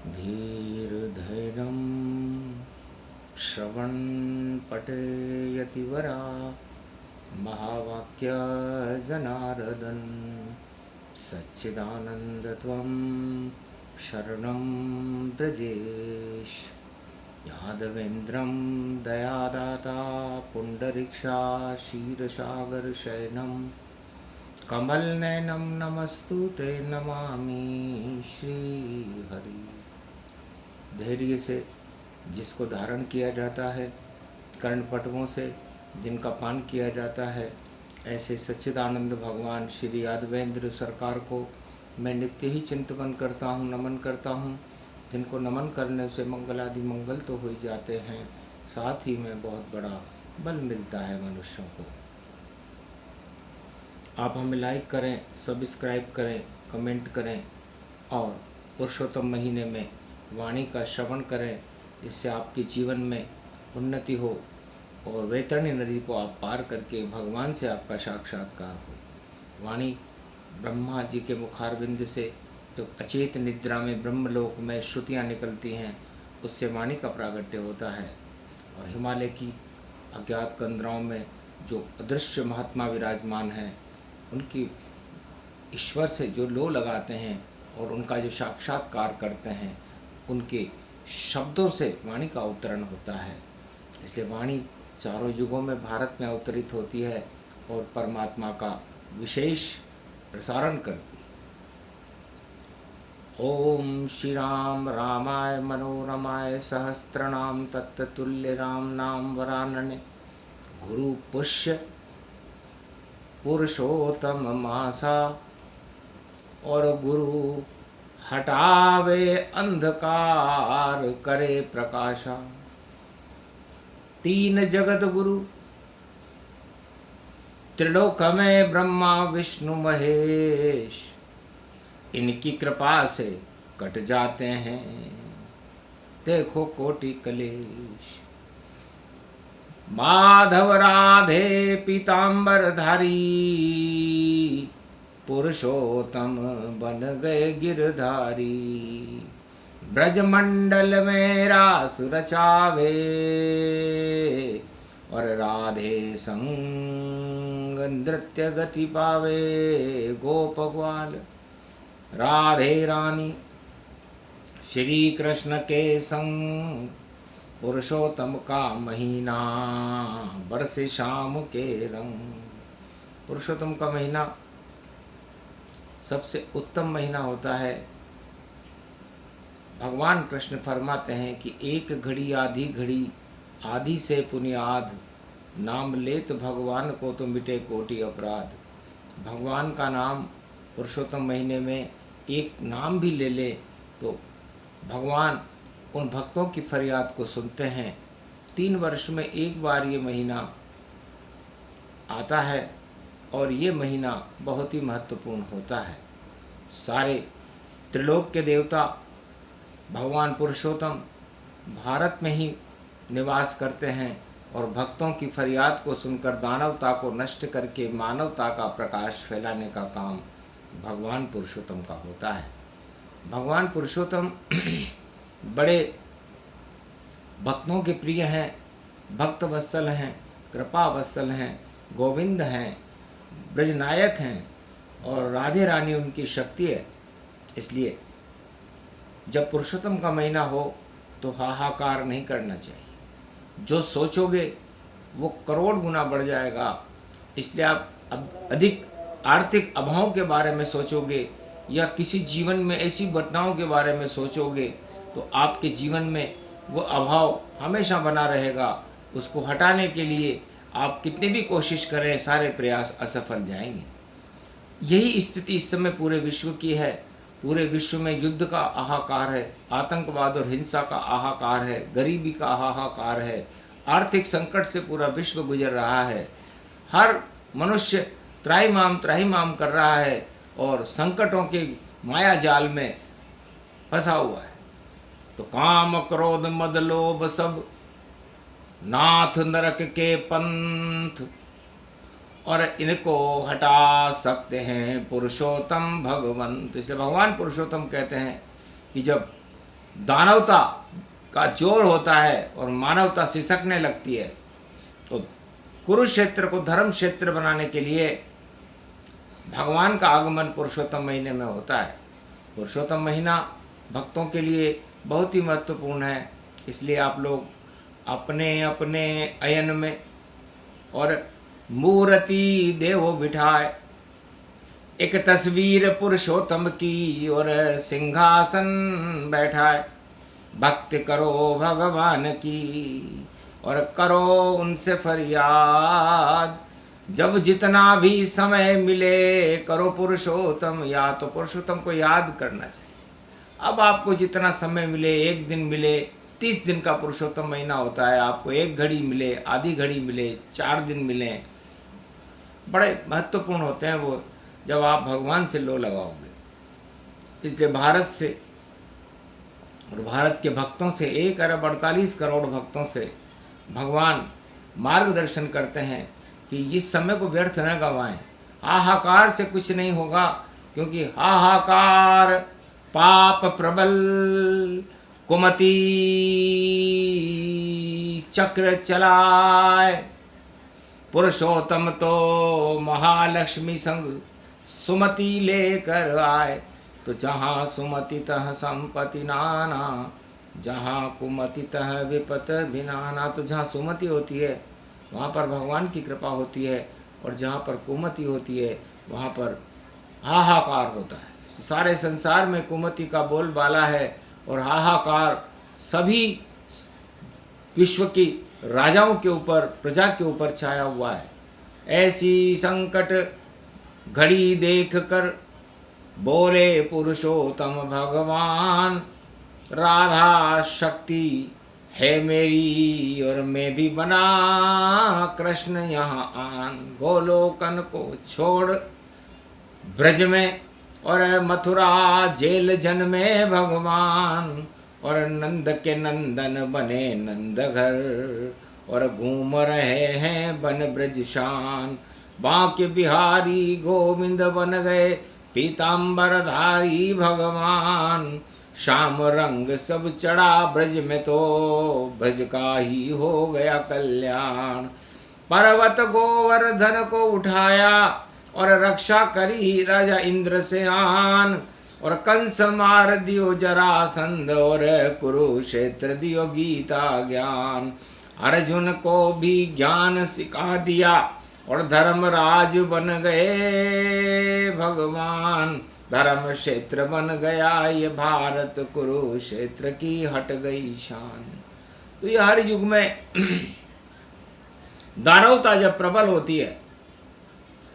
धीर्धैर्यं श्रवणपठयतिवरा महावाक्यजनार्दन सच्चिदानन्दत्वं शरणं व्रजेश। यादवेन्द्रं दयादाता पुण्डरीक्षा क्षीरसागरशयनं कमलनयनं नमस्तुते नमामि श्रीहरि। धैर्य से जिसको धारण किया जाता है, कर्णपटवों से जिनका पान किया जाता है, ऐसे सच्चिदानंद भगवान श्री यादवेंद्र सरकार को मैं नित्य ही चिंतन करता हूँ, नमन करता हूँ। जिनको नमन करने से मंगलादि मंगल तो हो ही जाते हैं, साथ ही में बहुत बड़ा बल मिलता है मनुष्यों को। आप हमें लाइक करें, सब्सक्राइब करें, कमेंट करें और पुरुषोत्तम महीने में वाणी का श्रवण करें, जिससे आपके जीवन में उन्नति हो और वैतरणी नदी को आप पार करके भगवान से आपका साक्षात्कार हो। वाणी ब्रह्मा जी के मुखारविंद से जो अचेत निद्रा में ब्रह्मलोक में श्रुतियाँ निकलती हैं, उससे वाणी का प्रागट्य होता है। और हिमालय की अज्ञात कंदराओं में जो अदृश्य महात्मा विराजमान हैं, उनकी ईश्वर से जो लो लगाते हैं और उनका जो साक्षात्कार करते हैं, उनके शब्दों से वाणी का अवतरण होता है। इसलिए वाणी चारों युगों में भारत में अवतरित होती है और परमात्मा का विशेष प्रसारण करती है। ओम श्री राम रामाय मनोरमाय सहस्त्रनाम तत्तुल्य राम नाम वरानने गुरु पुष्य पुरुषोत्तम मासा और गुरु हटावे अंधकार करे प्रकाशा। तीन जगत गुरु त्रिलोक में ब्रह्मा विष्णु महेश, इनकी कृपा से कट जाते हैं देखो कोटि कलेश। माधव राधे पीतांबर धारी, पुरुषोत्तम बन गए गिरधारी। ब्रजमंडल में रास रचावे और राधे संग नृत्य गति पावे। गोप ग्वाल राधे रानी श्री कृष्ण के संग, पुरुषोत्तम का महीना बरसे शाम के रंग। पुरुषोत्तम का महीना सबसे उत्तम महीना होता है। भगवान कृष्ण फरमाते हैं कि एक घड़ी आधी घड़ी, आधी से पुनियाद, नाम लेत भगवान को तो मिटे कोटि अपराध। भगवान का नाम पुरुषोत्तम महीने में एक नाम भी ले ले तो भगवान उन भक्तों की फरियाद को सुनते हैं। 3 वर्ष में एक बार ये महीना आता है और ये महीना बहुत ही महत्वपूर्ण होता है। सारे त्रिलोक के देवता भगवान पुरुषोत्तम भारत में ही निवास करते हैं और भक्तों की फरियाद को सुनकर दानवता को नष्ट करके मानवता का प्रकाश फैलाने का काम भगवान पुरुषोत्तम का होता है। भगवान पुरुषोत्तम बड़े भक्तों के प्रिय हैं, भक्त वत्सल हैं, कृपा वत्सल हैं, गोविंद हैं, ब्रजनायक हैं और राधे रानी उनकी शक्ति है। इसलिए जब पुरुषोत्तम का महीना हो तो हाहाकार नहीं करना चाहिए। जो सोचोगे वो करोड़ गुना बढ़ जाएगा। इसलिए आप अब अधिक आर्थिक अभाव के बारे में सोचोगे या किसी जीवन में ऐसी घटनाओं के बारे में सोचोगे तो आपके जीवन में वो अभाव हमेशा बना रहेगा। उसको हटाने के लिए आप कितनी भी कोशिश करें, सारे प्रयास असफल जाएंगे। यही स्थिति इस समय पूरे विश्व की है। पूरे विश्व में युद्ध का हाहाकार है, आतंकवाद और हिंसा का हाहाकार है, गरीबी का हाहाकार है, आर्थिक संकट से पूरा विश्व गुजर रहा है। हर मनुष्य त्राहिमाम कर रहा है और संकटों के माया जाल में फंसा हुआ है। तो काम क्रोध मद लोभ सब नाथ नरक के पंथ, और इनको हटा सकते हैं पुरुषोत्तम भगवंत। इसलिए भगवान पुरुषोत्तम कहते हैं कि जब दानवता का जोर होता है और मानवता सिसकने लगती है, तो कुरुक्षेत्र को धर्म क्षेत्र बनाने के लिए भगवान का आगमन पुरुषोत्तम महीने में होता है। पुरुषोत्तम महीना भक्तों के लिए बहुत ही महत्वपूर्ण है, इसलिए आप लोग अपने अपने अयन में और मूर्ति देवो बिठाए, एक तस्वीर पुरुषोत्तम की और सिंहासन बैठाए। भक्ति करो भगवान की और करो उनसे फरियाद, जब जितना भी समय मिले करो पुरुषोत्तम याद। तो पुरुषोत्तम को याद करना चाहिए। अब आपको जितना समय मिले, एक दिन मिले, 30 दिन का पुरुषोत्तम महीना होता है, आपको 1 घड़ी मिले, आधी घड़ी मिले, 4 दिन मिले, बड़े महत्वपूर्ण होते हैं वो, जब आप भगवान से लो लगाओगे। इसलिए भारत से और भारत के भक्तों से, 1 अरब 48 करोड़ भक्तों से भगवान मार्गदर्शन करते हैं कि इस समय को व्यर्थ न गंवाएं। हाहाकार से कुछ नहीं होगा, क्योंकि हाहाकार पाप प्रबल, कुमति चक्र चलाए। पुरुषोत्तम तो महालक्ष्मी संग सुमति लेकर आए। तो जहाँ सुमति तह संपत्ति नाना, जहाँ कुमति तह विपत भिनाना। तो जहाँ सुमति होती है वहाँ पर भगवान की कृपा होती है, और जहाँ पर कुमति होती है वहाँ पर हाहाकार होता है। सारे संसार में कुमति का बोलबाला है और हाहाकार सभी विश्व की राजाओं के ऊपर, प्रजा के ऊपर छाया हुआ है। ऐसी संकट घड़ी देख कर बोले पुरुषोत्तम भगवान, राधा शक्ति है मेरी और मैं भी बना कृष्ण यहाँ आन। गोलोकन को छोड़ ब्रज में और मथुरा जेल जन में भगवान, और नंद के नंदन बने नंद घर, और घूम रहे हैं बन ब्रज शान। बांके बिहारी गोविंद बन गए पीताम्बरधारी भगवान। श्याम रंग सब चढ़ा ब्रज में तो ब्रज का ही हो गया कल्याण। पर्वत गोवर्धन को उठाया और रक्षा करी राजा इंद्र से आन, और कंस मार दियो जरासंध और कुरुक्षेत्र दियो गीता ज्ञान। अर्जुन को भी ज्ञान सिखा दिया और धर्मराज बन गए भगवान। धर्म क्षेत्र बन गया ये भारत, कुरुक्षेत्र की हट गई शान। तो ये हर युग में दानवता जब प्रबल होती है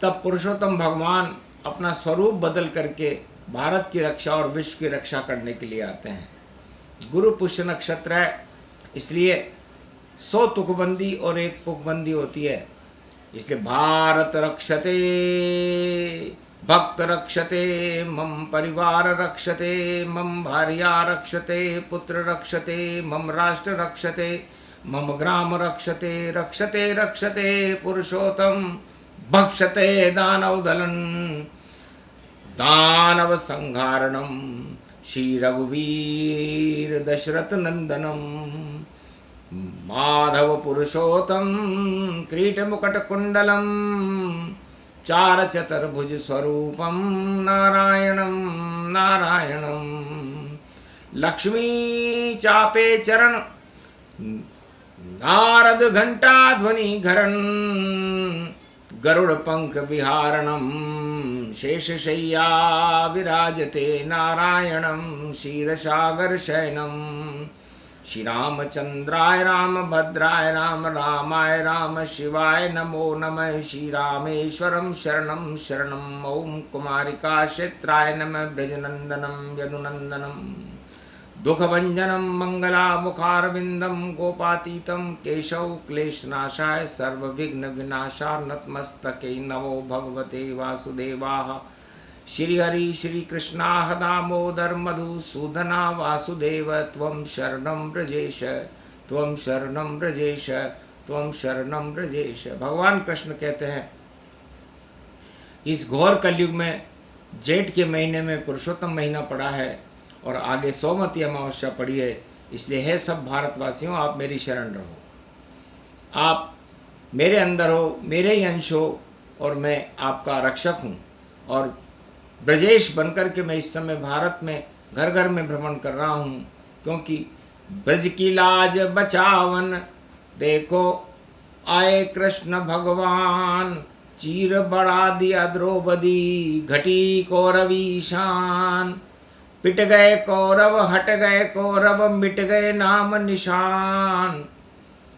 तब पुरुषोत्तम भगवान अपना स्वरूप बदल करके भारत की रक्षा और विश्व की रक्षा करने के लिए आते हैं। गुरु पुष्य नक्षत्र है, इसलिए 100 तुकबंदी और 1 पुकबंदी होती है। इसलिए भारत रक्षते भक्त रक्षते मम परिवार रक्षते मम भार्या रक्षते पुत्र रक्षते मम राष्ट्र रक्षते मम ग्राम रक्षते रक्षते रक्षते पुरुषोत्तम भक्षते दानव दलन दानव संहारणम श्री रघुवीर दशरथ नंदनम माधव पुरुषोत्तम क्रीट मुकट कुंडलम चार चतुर्भुज स्वरूपम नारायणम नारायणम लक्ष्मी चापे चरण नारद घंटा ध्वनि घरण गरुड़ पंख विहारणम शेषशय्या विराजते नारायणम क्षीरसागर शयनम श्री रामचंद्राय रामभद्राय राम रामाय राम शिवाय नमो नमः श्री रामेश्वरम शरणम शरणम ओम कुमारिका क्षेत्राय नमः ब्रजनंदनम यदुनंदनम दुखभंजनम मंगलामुखारविंदम गोपातीतम केशव क्लेशनाशाय सर्वविघ्न विनाशाय नतमस्तके नमो भगवते वासुदेवाय श्री हरि श्री कृष्णा दामोदर मधुसूदना वासुदेव त्वं शरणं ब्रजेश त्वं शरणं ब्रजेश त्वं शरणं ब्रजेश। भगवान कृष्ण कहते हैं इस घोर कलयुग में जेठ के महीने में पुरुषोत्तम महीना पड़ा है और आगे सोमवती अमावस्या पड़ी है। इसलिए है सब भारतवासियों, आप मेरी शरण रहो, आप मेरे अंदर हो, मेरे ही अंश हो, और मैं आपका रक्षक हूँ। और ब्रजेश बनकर के मैं इस समय भारत में घर घर में भ्रमण कर रहा हूँ, क्योंकि ब्रज की लाज बचावन देखो आए कृष्ण भगवान। चीर बढ़ा दिया द्रौपदी घटी कौरवी शान। पिट गए कौरव हट गए कौरव मिट गए नाम निशान।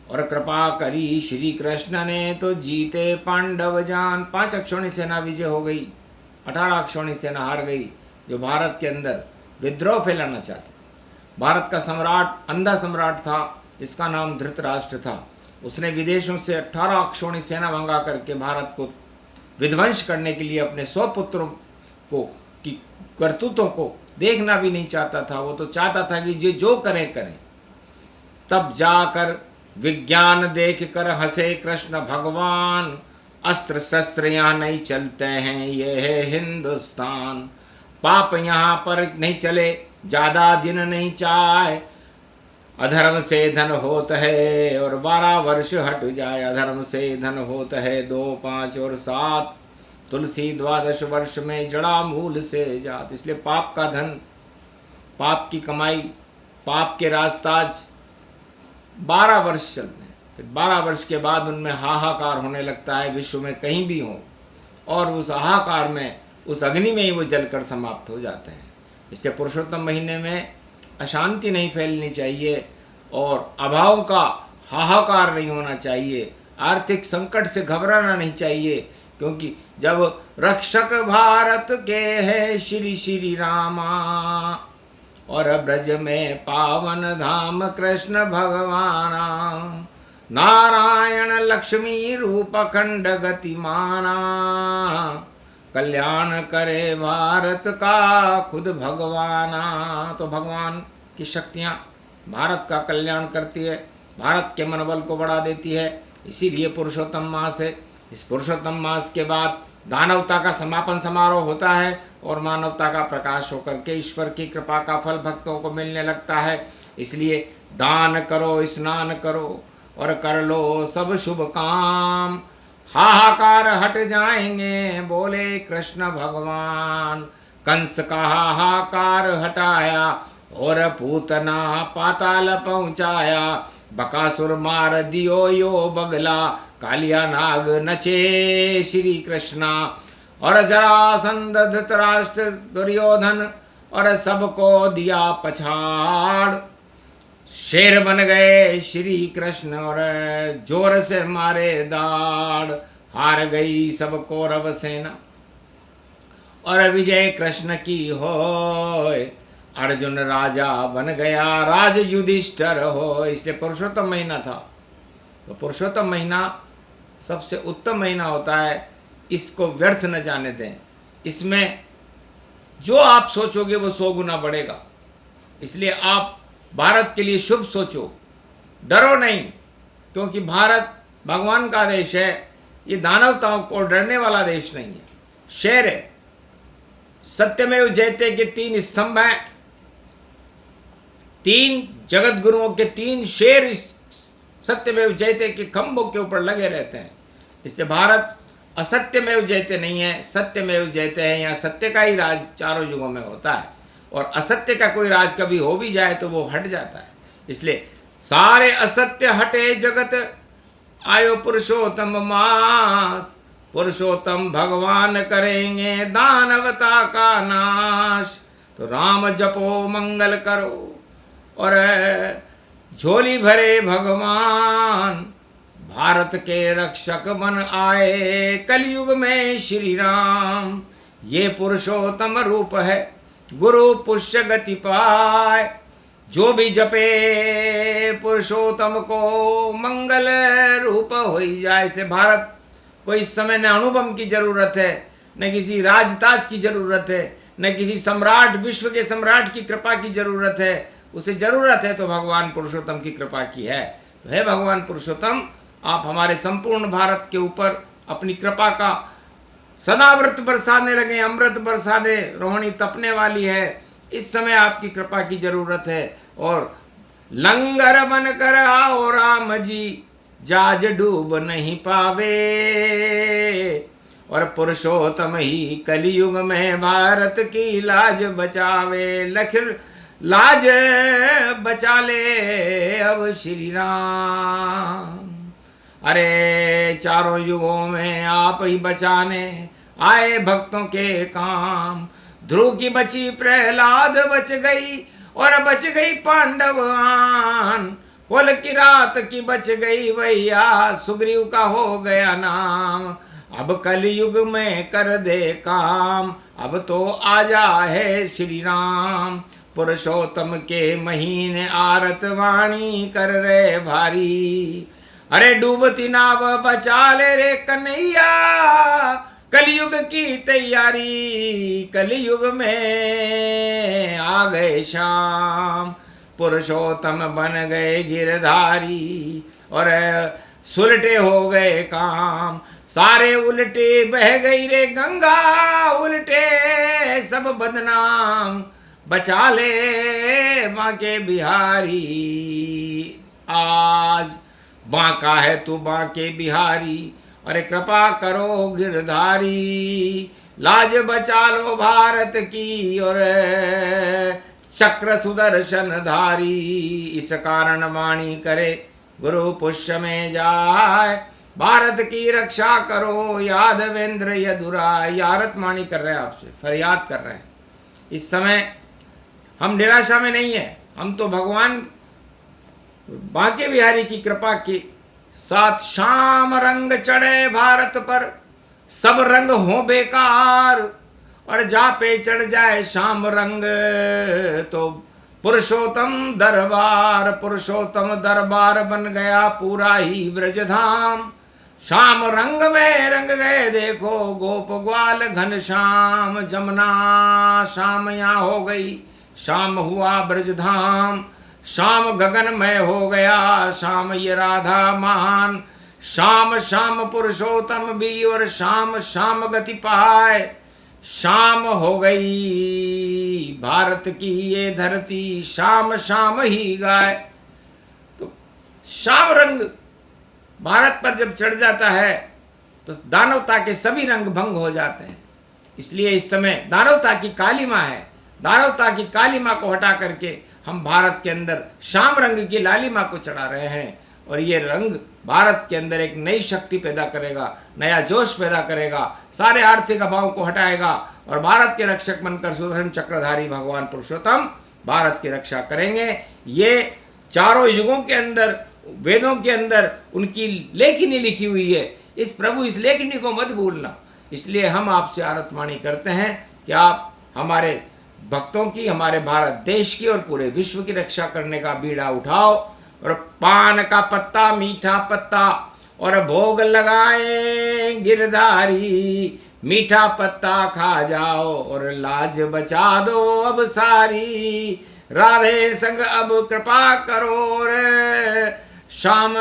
और कृपा करी श्री कृष्ण ने तो जीते पांडव जान। 5 अक्षौणी सेना विजय हो गई, 18 अक्षौणी सेना हार गई, जो भारत के अंदर विद्रोह फैलाना चाहते थे। भारत का सम्राट अंधा सम्राट था, इसका नाम धृतराष्ट्र था। उसने विदेशों से 18 अक्षौणी सेना मंगा करके भारत को विध्वंस करने के लिए अपने 100 पुत्रों को की करतूतों को देखना भी नहीं चाहता था। वो तो चाहता था कि जो करें करें। तब जाकर विज्ञान देख कर हंसे कृष्ण भगवान। अस्त्र शस्त्र यहाँ नहीं चलते हैं, ये है हिंदुस्तान। पाप यहाँ पर नहीं चले, ज्यादा दिन नहीं चाहे। अधर्म से धन होत है और 12 वर्ष हट जाए। अधर्म से धन होत है 2, 5 और 7। तुलसी 12 वर्ष में जड़ा मूल से जात। इसलिए पाप का धन, पाप की कमाई, पाप के रास्ताज 12 वर्ष चलते हैं। फिर 12 वर्ष के बाद उनमें हाहाकार होने लगता है, विश्व में कहीं भी हो, और उस हाहाकार में, उस अग्नि में ही वो जलकर समाप्त हो जाते हैं। इसलिए पुरुषोत्तम महीने में अशांति नहीं फैलनी चाहिए और अभाव का हाहाकार नहीं होना चाहिए। आर्थिक संकट से घबराना नहीं चाहिए, क्योंकि जब रक्षक भारत के है श्री श्री रामा। और ब्रज में पावन धाम कृष्ण भगवाना। नारायण लक्ष्मी रूप खंड गतिमाना। कल्याण करे भारत का खुद भगवाना। तो भगवान की शक्तियाँ भारत का कल्याण करती है, भारत के मनोबल को बढ़ा देती है। इसीलिए पुरुषोत्तम मास है। इस पुरुषोत्तम मास के बाद दानवता का समापन समारोह होता है और मानवता का प्रकाश होकर के ईश्वर की कृपा का फल भक्तों को मिलने लगता है। इसलिए दान करो, स्नान करो और कर लो सब शुभ काम। हाहाकार हट जाएंगे बोले कृष्ण भगवान। कंस का हाहाकार हटाया और पूतना पाताल पहुंचाया। बकासुर मार दियो यो बगला। कालिया नाग नचे श्री कृष्णा। और जरासंध धृतराष्ट्र दुर्योधन और सबको दिया पछाड़। शेर बन गए श्री कृष्ण और जोर से मारे दाड़। हार गई सब कौरव सेना और विजय कृष्ण की होय। अर्जुन राजा बन गया राज युधिष्ठिर हो। इसलिए पुरुषोत्तम महीना था। तो पुरुषोत्तम महीना सबसे उत्तम महीना होता है, इसको व्यर्थ न जाने दें। इसमें जो आप सोचोगे वो 100 गुना बढ़ेगा। इसलिए आप भारत के लिए शुभ सोचो, डरो नहीं, क्योंकि भारत भगवान का देश है। ये दानवताओं को डरने वाला देश नहीं है, शेर है। सत्यमेव जयते के 3 स्तंभ हैं। 3 जगत गुरुओं के 3 शेर इस सत्यमेव जयते के खंभों के ऊपर लगे रहते हैं। इससे भारत असत्यमेव जयते नहीं है, सत्यमेव जयते है। यहाँ सत्य का ही राज चारों युगों में होता है और असत्य का कोई राज कभी हो भी जाए तो वो हट जाता है। इसलिए सारे असत्य हटे जगत आयो पुरुषोत्तम मास। पुरुषोत्तम भगवान करेंगे दानवता का नाश। तो राम जपो मंगल करो और झोली भरे भगवान। भारत के रक्षक बन आए कलयुग में श्री राम। ये पुरुषोत्तम रूप है गुरु पुष्य गति पाए। जो भी जपे पुरुषोत्तम को मंगल रूप हो जाए। इसलिए भारत को इस समय न अनुभव की जरूरत है, न किसी राजताज की जरूरत है, न किसी सम्राट, विश्व के सम्राट की कृपा की जरूरत है। उसे जरूरत है तो भगवान पुरुषोत्तम की कृपा की है। तो हे भगवान पुरुषोत्तम, आप हमारे संपूर्ण भारत के ऊपर अपनी कृपा का सदाव्रत बरसाने लगे, अमृत बरसा दे। रोहिणी तपने वाली है इस समय आपकी कृपा की जरूरत है। और लंगर बन कर आओ राम जी, जाज डूब नहीं पावे। और पुरुषोत्तम ही कलयुग में भारत की लाज बचावे। लखिर लाज बचा ले अब श्री राम। अरे चारों युगों में आप ही बचाने आए भक्तों के काम। ध्रुव की बची प्रहलाद बच गई, और बच गई पांडव आन। कुल की रात की बच गई भैया, सुग्रीव का हो गया नाम। अब कलयुग में कर दे काम, अब तो आजा है श्री राम। पुरुषोत्तम के महीने आरत वाणी कर रे भारी। अरे डूबती नाव बचा ले रे कन्हैया, कलयुग की तैयारी। कलयुग में आ गए शाम, पुरुषोत्तम बन गए गिरधारी। और सुलटे हो गए काम, सारे उल्टे बह गई रे गंगा। उल्टे सब बदनाम, बचा ले बांके बिहारी। आज बांका है तू बांके बिहारी, अरे कृपा करो गिरधारी। लाज बचा लो भारत की, और चक्र सुदर्शन धारी। इस कारण वाणी करे गुरु पुष्य में जाए, भारत की रक्षा करो यादवेंद्र यदुराय। यारत वाणी कर रहे हैं आपसे, फरियाद कर रहे हैं। इस समय हम निराशा में नहीं है, हम तो भगवान बांके बिहारी की कृपा के साथ शाम रंग चढ़े भारत पर, सब रंग हो बेकार। और जा पे चढ़ जाए शाम रंग, तो पुरुषोत्तम दरबार। पुरुषोत्तम दरबार बन गया पूरा ही ब्रजधाम। शाम रंग में रंग गए देखो गोप ग्वाल घनश्याम। जमुना शाम यहाँ हो गई, शाम हुआ ब्रजधाम। शाम गगनमय हो गया, शाम ये राधा महान। शाम शाम पुरुषोत्तम भी, और शाम शाम गति पाए। शाम हो गई भारत की ये धरती, शाम शाम ही गाय। तो शाम रंग भारत पर जब चढ़ जाता है तो दानवता के सभी रंग भंग हो जाते हैं। इसलिए इस समय दानवता की कालिमा है। दानवता की कालिमा को हटा करके हम भारत के अंदर शाम रंग की लालिमा को चढ़ा रहे हैं। और ये रंग भारत के अंदर एक नई शक्ति पैदा करेगा, नया जोश पैदा करेगा, सारे आर्थिक अभाव को हटाएगा। और भारत के रक्षक बनकर सुदर्शन चक्रधारी भगवान पुरुषोत्तम भारत की रक्षा करेंगे। ये चारों युगों के अंदर, वेदों के अंदर उनकी लेखनी लिखी हुई है। इस प्रभु इस लेखनी को मत भूलना। इसलिए हम आपसे आरतवाणी करते हैं कि आप हमारे भक्तों की, हमारे भारत देश की और पूरे विश्व की रक्षा करने का बीड़ा उठाओ। और पान का पत्ता, मीठा पत्ता और भोग लगाए गिरधारी। मीठा पत्ता खा जाओ और लाज बचा दो अब सारी। राधे संग अब कृपा करो रे श्याम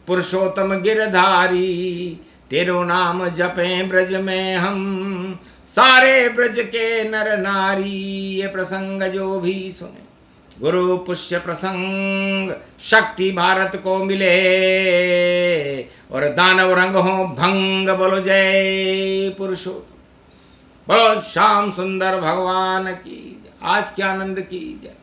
पुरुषोत्तम गिरधारी। तेरो नाम जपें ब्रज में हम, सारे ब्रज के नर नारी। ये प्रसंग जो भी सुने गुरु पुष्य प्रसंग, शक्ति भारत को मिले और दानव रंग हो भंग। बोलो जय पुरुषोत्तम, बोलो श्याम सुंदर भगवान की, आज के आनंद की जय।